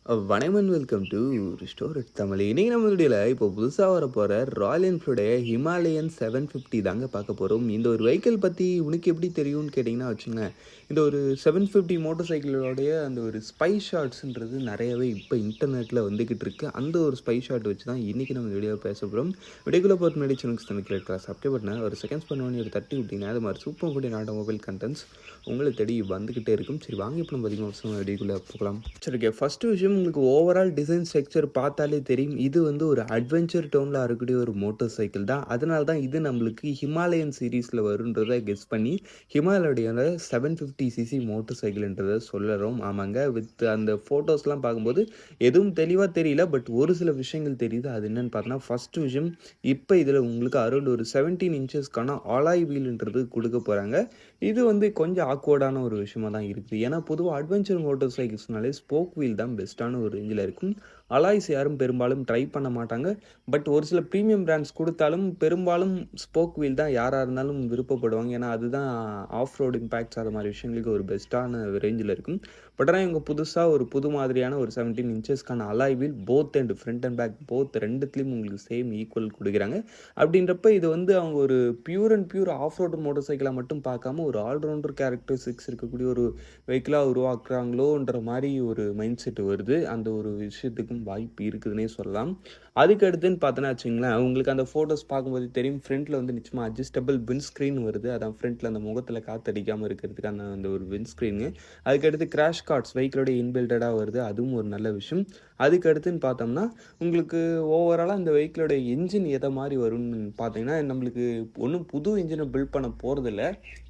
வணக்கம் welcome to restore it Tamil. இன்னைக்கு நம்ம வீடியோவில் இப்போ புதுசாக வரப்போகிற ராயல் என்ஃபீல்டுடைய ஹிமாலயன் 750 தாங்க பார்க்க போகிறோம். இந்த ஒரு வெஹிக்கிள் பற்றி உனக்கு எப்படி தெரியும்னு கேட்டிங்கன்னா வச்சுங்க, இந்த ஒரு 750 மோட்டர் சைக்கிளோடைய அந்த ஒரு ஸ்பை ஷாட்ஸுன்றது நிறையவே இப்போ இன்டர்நெட்டில் வந்துக்கிட்டு இருக்குது. அந்த ஒரு ஸ்பை ஷாட் வச்சு தான் இன்றைக்கி நம்ம வீடியோவை பேச போகிறோம். வீடியோக்குள்ளே போகிற முன்னாடி சேனலுக்கு இருக்கிற சப்ஸ்கிரைப் பண்ண ஒரு செகண்ட்ஸ் பண்ணி ஒரு தட்டி விட்டிங்கன்னா அது மாதிரி சூப்பர் கூடிய ஆட்டோமொபைல் கண்டென்ட்ஸ் உங்களை தேடி வந்துக்கிட்டே இருக்கும். சரி வாங்க இப்போ நம்ம அதிகமாக வீடியோக்குள்ளே போகலாம். சரி ஓகே, ஃபஸ்ட்டு விஷயம் உங்களுக்கு ஓவரால் டிசைன் ஸ்ட்ரக்சர் பார்த்தாலே தெரியும். இது வந்து ஒரு அட்வென்ச்சர் டோனில் இருக்கக்கூடிய ஒரு மோட்டர் சைக்கிள் தான். அதனால தான் இது நம்மளுக்கு ஹிமாலயன் சீரீஸில் வருன்றதை கெஸ் பண்ணி ஹிமாலயோட 750cc மோட்டர் சைக்கிள்ன்றதை சொல்லறோம். ஆமாங்க, வித் அந்த ஃபோட்டோஸ்லாம் பார்க்கும்போது எதுவும் தெளிவாக தெரியல, பட் ஒரு சில விஷயங்கள் தெரியுது. அது என்னென்னு பார்த்தோன்னா, ஃபஸ்ட்டு விஷயம் இப்போ இதில் உங்களுக்கு அரௌண்ட் ஒரு 17 இன்ச்சஸ்க்கான அலாய் வீல்ன்றது கொடுக்க போகிறாங்க. இது வந்து கொஞ்சம் ஆக்வர்டான ஒரு விஷயமா தான் இருக்குது. ஏன்னா பொதுவாக அட்வென்ச்சர் மோட்டர் சைக்கிள்ஸ்னாலே ஸ்போக் வீல் தான் பெஸ்ட்டான ஒரு ரேஞ்சில் இருக்கும். அலாய்ஸ் யாரும் பெரும்பாலும் ட்ரை பண்ண மாட்டாங்க. பட் ஒரு சில ப்ரீமியம் பிராண்ட்ஸ் கொடுத்தாலும் பெரும்பாலும் ஸ்போக் வீல் தான் யாராக இருந்தாலும் விருப்பப்படுவாங்க. ஏன்னா அதுதான் ஆஃப் ரோடு இம்பேக்ட்ஸ் அது மாதிரி விஷயங்களுக்கு ஒரு பெஸ்ட்டான ரேஞ்சில் இருக்கும். பட் ஆனால் இவங்க புதுசாக ஒரு புது மாதிரியான ஒரு 17 இன்ச்சஸ்க்கான alloy wheel both and front and back both ரெண்டுத்துலேயும் உங்களுக்கு சேம் ஈக்குவல் கொடுக்குறாங்க. அப்படின்றப்ப இது வந்து அவங்க ஒரு pure and pure off road மோட்டர் சைக்கிளாக மட்டும் பார்க்காம ஒரு ஆல்ரவுண்டர் கேரக்டரிஸ்டிக்ஸ் இருக்கக்கூடிய ஒரு வெஹிக்கிளாக உருவாக்குறாங்களோன்ற மாதிரி ஒரு மைண்ட் செட் வருது. அந்த ஒரு விஷயத்துக்கும் வாய்ப்பு இருக்குதுன்னே சொல்லலாம். அதுக்கு அடுத்துன்னு பார்த்தோன்னா வச்சுங்களேன், உங்களுக்கு அந்த ஃபோட்டோஸ் பார்க்கும்போது தெரியும், ஃப்ரண்ட்டில் வந்து நிச்சயமாக அட்ஜஸ்டபிள் விண்ட் ஸ்க்ரீன் வருது. அதான் ஃப்ரண்ட்டில் அந்த முகத்தில் காற்றடிக்காமல் இருக்கிறதுக்கு அந்த ஒரு விண்ட் ஸ்க்ரீனு. அதுக்கடுத்து கிராஷ் கார்ட்ஸ் வெஹிக்கிளோட இன்பில்டடாக வருது, அதுவும் ஒரு நல்ல விஷயம். அதுக்கு அடுத்துன்னு பார்த்தோம்னா உங்களுக்கு ஓவராலாக இந்த வெஹிக்கிளோட என்ஜின் எதை மாதிரி வரும்னு பார்த்தீங்கன்னா, நம்மளுக்கு ஒன்றும் புது இன்ஜினை பில்ட் பண்ண போகிறதில்ல.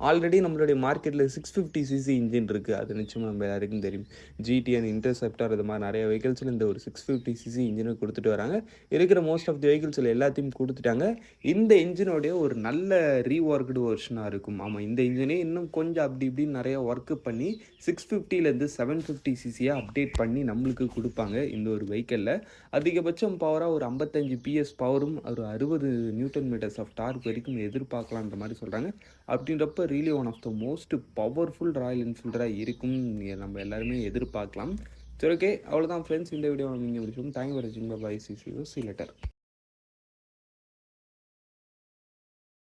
ஆல்ரெடி நம்மளுடைய மார்க்கெட்டில் 650cc இன்ஜின் இருக்குது. அது நிச்சயமாக நம்ம எல்லாருக்கும் தெரியும். ஜிடிஎன் இன்டர்செப்டார் இது மாதிரி நிறைய வெஹிக்கிள்ஸில் இந்த ஒரு 650cc இன்ஜினை கொடுத்துட்டு வராங்க. இருக்கிற மோஸ்ட் ஆஃப் தி வெஹிக்கிள்ஸில் எல்லாத்தையும் கொடுத்துட்டாங்க. இந்த இன்ஜினோடைய ஒரு நல்ல ரீஒர்க்டு வெர்ஷனாக இருக்கும். ஆமாம், இந்த இன்ஜினே இன்னும் கொஞ்சம் அப்படி இப்படின்னு நிறைய ஒர்க்கு பண்ணி 650லேருந்து 750cc அப்டேட் பண்ணி நம்மளுக்கு கொடுப்பாங்க. இந்த ஒரு வெஹிக்கிளில் அதிகபட்சம் பவராக ஒரு 55 PS பவரும் ஒரு 60 Nm ஆஃப் டார்க் வரைக்கும் எதிர்பார்க்கலான்ற மாதிரி சொல்கிறாங்க. அப்படின்றப்ப really one of the most powerful Royal என்ஃபீல்டராக இருக்கும் நம்ம எல்லாருமே எதிர்பார்க்கலாம். சரி ஓகே, அவ்வளோதான் ஃப்ரெண்ட்ஸ், இந்த வீடியோ நீங்கள் முடிச்சோம். தேங்க்யூ ஃபார் வாட்சிங். Bye, see you, see later.